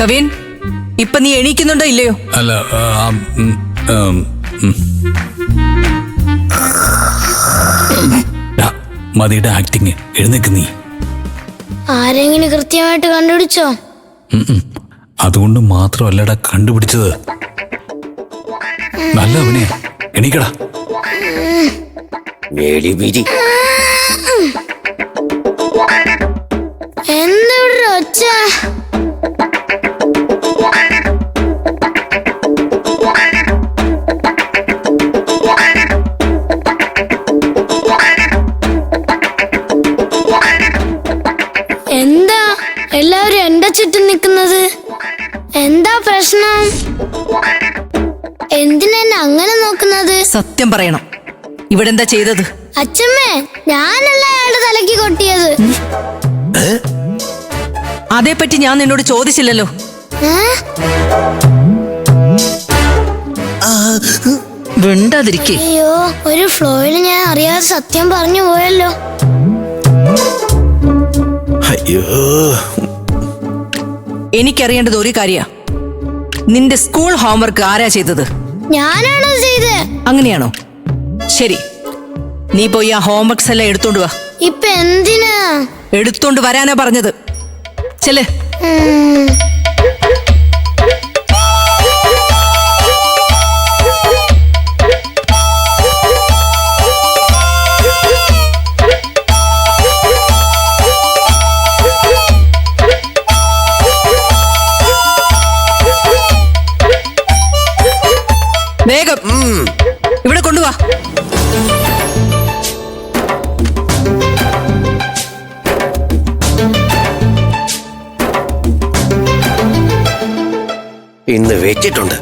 കവിൻ, ഇപ്പൊ നീ എണീക്കുന്നുണ്ടോ ഇല്ലയോ? അല്ല, മതിയുടെ ആക്ടിങ്. എഴുന്നേക്ക് നീ. ആരെങ്കിലും കൃത്യമായിട്ട് കണ്ടുപിടിച്ചോ? അതുകൊണ്ട് മാത്രമല്ലടാ കണ്ടുപിടിച്ചത്. നല്ല അവനെ. എണീക്കടാ. എന്താ ഇവിടെ ഒച്ച? എന്താ എല്ലാവരും എന്റെ ചുറ്റും നിൽക്കുന്നത്? എന്താ പ്രശ്നം? എന്തിനാ എന്നെ അങ്ങനെ നോക്കുന്നത്? സത്യം പറയണം, ഇവിടെ എന്താ ചെയ്തത്? അച്ഛമ്മേ, ഞാനല്ല അയാളുടെ തലയ്ക്ക് കൊട്ടിയത്. അതേപ്പറ്റി ഞാൻ നിന്നോട് ചോദിച്ചില്ലല്ലോ. വേണ്ടാതിരിക്കേ. അയ്യോ, ഒരു ഫ്ലോയിൽ ഞാൻ അറിയാതെ സത്യം പറഞ്ഞു പോയല്ലോ. അയ്യോ, എനിക്കറിയേണ്ടത് ഒരു കാര്യ. നിന്റെ സ്കൂൾ ഹോംവർക്ക് ആരാ ചെയ്തത്? ഞാനാണോ ചെയ്തേ? അങ്ങനെയാണോ? ശരി, നീ പോയി ആ ഹോംവർക്സ് എല്ലാം എടുത്തോണ്ട് വാ. ഇപ്പൊ എന്തിനാ? എടുത്തോണ്ട് വരാനാ പറഞ്ഞത്. ചെല്. വേഗം ഇവിടെ കൊണ്ടുവാ. ഇന്ന് വെച്ചിട്ടുണ്ട്.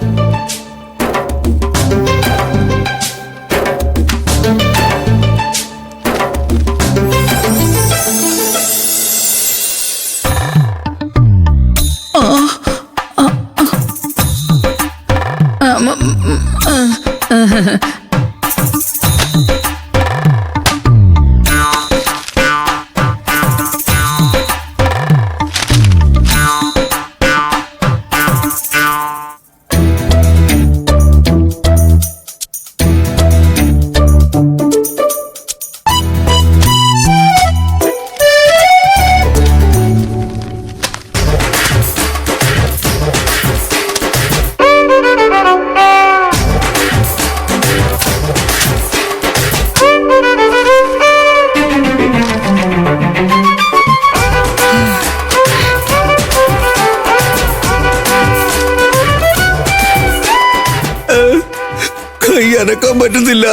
കൈ അനക്കാൻ പറ്റുന്നില്ല.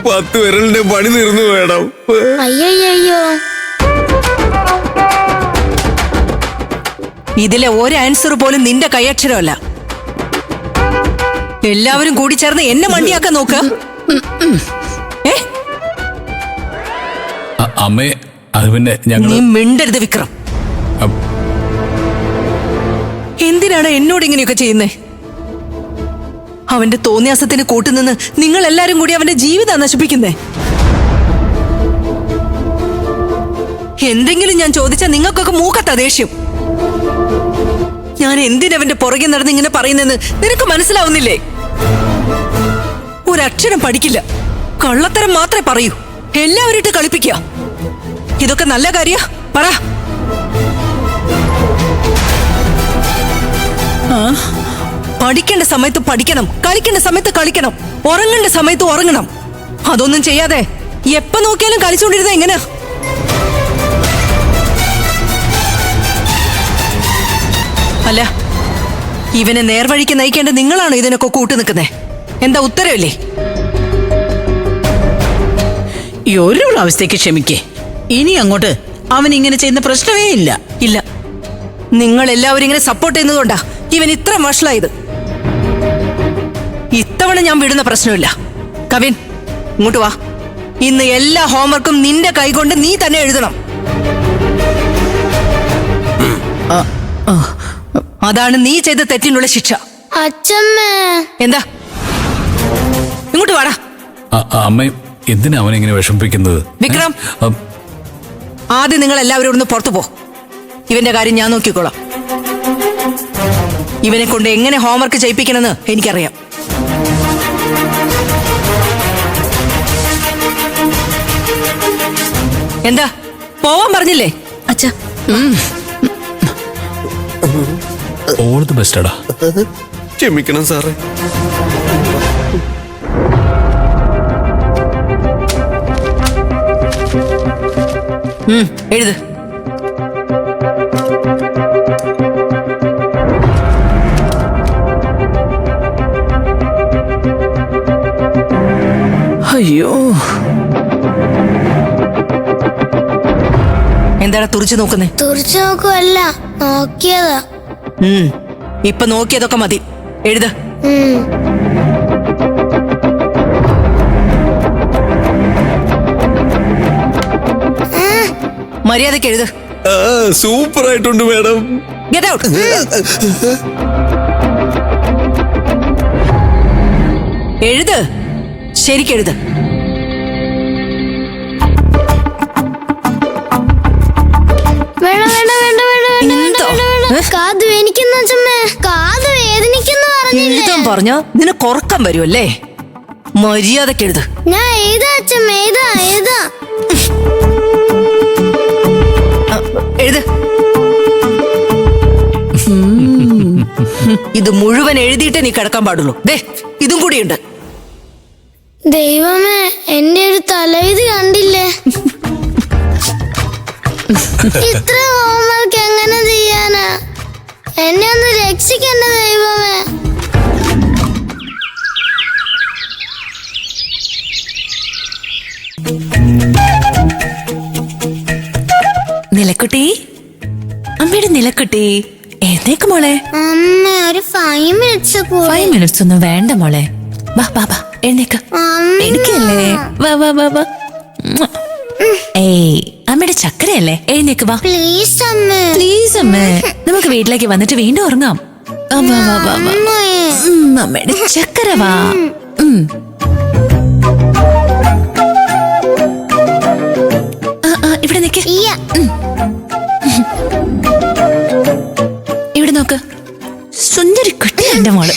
10 വിരലിന്റെ പണി തീർന്നു വേണം. അയ്യോ, ഇതിലെ ഒരു ആൻസർ പോലും നിന്റെ കൈയക്ഷരമല്ല. എല്ലാവരും കൂടി ചേർന്ന് എന്നെ മണ്ടിയാക്കാൻ നോക്ക്. അമ്മേ, അത് പിന്നെ നീ മിണ്ടരുത് വിക്രം. എന്തിനാണ് എന്നോട് ഇങ്ങനെയൊക്കെ ചെയ്യുന്നേ? അവന്റെ തോന്നിയാസത്തിന് കൂട്ടുനിന്ന് നിങ്ങൾ എല്ലാരും കൂടി അവന്റെ ജീവിതം നശിപ്പിക്കുന്നേ. എന്തെങ്കിലും ഞാൻ ചോദിച്ചാൽ നിങ്ങൾക്കൊക്കെ മൂക്കത്ത ദേഷ്യം. ഞാൻ എന്തിനവന്റെ പുറകെ നടന്ന് ഇങ്ങനെ പറയുന്നെന്ന് നിനക്ക് മനസ്സിലാവുന്നില്ലേ? ഒരക്ഷരം പഠിക്കില്ല, കള്ളത്തരം മാത്രമേ പറയൂ. എല്ലാവരും ഇട്ട് കളിപ്പിക്കുക. ഇതൊക്കെ നല്ല കാര്യ? പറ. പഠിക്കേണ്ട സമയത്ത് പഠിക്കണം, കളിക്കേണ്ട സമയത്ത് കളിക്കണം, ഉറങ്ങേണ്ട സമയത്ത് ഉറങ്ങണം. അതൊന്നും ചെയ്യാതെ എപ്പോ നോക്കിയാലും കളിച്ചുകൊണ്ടിരുന്ന എങ്ങനെയാ? അല്ല, ഇവനെ നേർവഴിക്ക് നയിക്കേണ്ട നിങ്ങളാണോ ഇതിനൊക്കെ കൂട്ടു നിൽക്കുന്നേ? എന്താ ഉത്തരവില്ലേ? ഈ ഒരു പ്രാവശ്യത്തേക്ക് ക്ഷമിക്കേ. ഇനി അങ്ങോട്ട് അവൻ ഇങ്ങനെ ചെയ്യുന്ന പ്രശ്നമേ ഇല്ല. ഇല്ല, നിങ്ങൾ എല്ലാവരും ഇങ്ങനെ സപ്പോർട്ട് ചെയ്യുന്നതുകൊണ്ടാ ഇവൻ ഇത്ര വഷളായത്. ഇത്തവണ ഞാൻ വിടുന്ന പ്രശ്നമില്ല. കവിൻ, ഇങ്ങോട്ട് വാ. ഇന്ന് എല്ലാ ഹോംവർക്കും നിന്റെ കൈകൊണ്ട് നീ തന്നെ എഴുതണം. അതാണ് നീ ചെയ്ത തെറ്റിനുള്ള ശിക്ഷ. അച്ഛമ്മേ. എന്താ? ഇങ്ങോട്ട് വാടാ. അമ്മ, എന്തിനാ അവനെങ്ങനെ വിഷമിപ്പിക്കുന്നത്? വിക്രം, ആദ്യം നിങ്ങൾ എല്ലാവരും ഒന്ന് പുറത്തു പോ. ഇവന്റെ കാര്യം ഞാൻ നോക്കിക്കോളാം. ഇവനെ കൊണ്ട് എങ്ങനെ ഹോംവർക്ക് ചെയ്യിപ്പിക്കണമെന്ന് എനിക്കറിയാം. എന്താ പോവാൻ പറഞ്ഞില്ലേ? അച്ഛാ, ഓൾ ദി ബെസ്റ്റടാ. ക്ഷമിക്കണം സാറേ. എഴുത്. അയ്യോ, എന്താടാ തുറിച്ചു നോക്കുന്നേ? തുറച്ചു നോക്കുവല്ല, നോക്കിയതാ. ഇപ്പൊ നോക്കിയതൊക്കെ മതി. എഴുത്. ഉം. മര്യാദക്ക് എഴുത്. സൂപ്പർ ആയിട്ടുണ്ട് മാഡം. Get out. എഴുത്, ശരിക്കെഴുത്. വേണ്ട വേണ്ട വേണ്ട വേണ്ട വേണ്ട എന്തോ? വേണ്ട, വേണ്ട. കാത് വേനിക്കുന്ന അച്ഛമ്മേ, കാത് വേദനിക്കുന്നു പറഞ്ഞില്ലേ? എഴുതാൻ പറഞ്ഞ നിനക്ക് ഉറക്കം വരുമല്ലേ? മര്യാദക്ക് എഴുത്. ഞാൻ എഴുതാ അച്ഛമ്മ, എഴുതാ എഴുതാ. എഴുത്. ഇത് മുഴുവൻ എഴുതിയിട്ടേ നീ കിടക്കാൻ പാടുള്ളൂ. ദേ ഇതും കൂടിയുണ്ട്. ദൈവമേ, എന്റെ ഒരു തലവിധി കണ്ടില്ലേ? ഇത്ര ഹോംവർക്ക് എങ്ങനെ ചെയ്യാനാ? എന്നെ ഒന്ന് രക്ഷിക്കണ്ട ദൈവമേ. നിലക്കുട്ടി, അമ്മയുടെ നിലക്കുട്ടി, എഴുന്നേക്ക് മോളെ. അമ്മ, ഒരു 5 minutes 5 minutes ഒന്നും വേണ്ട മോളെ. വാ വാ വാ, എഴുന്നേക്ക്. എനിക്കല്ലേ? വാ വാ വാ വാ. ഏയ്, അമ്മയുടെ ചക്കരയല്ലേ? എഴുന്നേക്ക് വാ പ്ലീസ് അമ്മ. പ്ലീസ് അമ്മേ. നമുക്ക് വീട്ടിലേക്ക് വന്നിട്ട് വീണ്ടും ഉറങ്ങാം. വാ വാ വാ വാ വാ. അമ്മയുടെ ചക്കര വാ. ഇവിടെ നിക്ക്. ഇവിടെ നോക്ക്. സുന്ദരി കുട്ടി എന്റെ മോള്.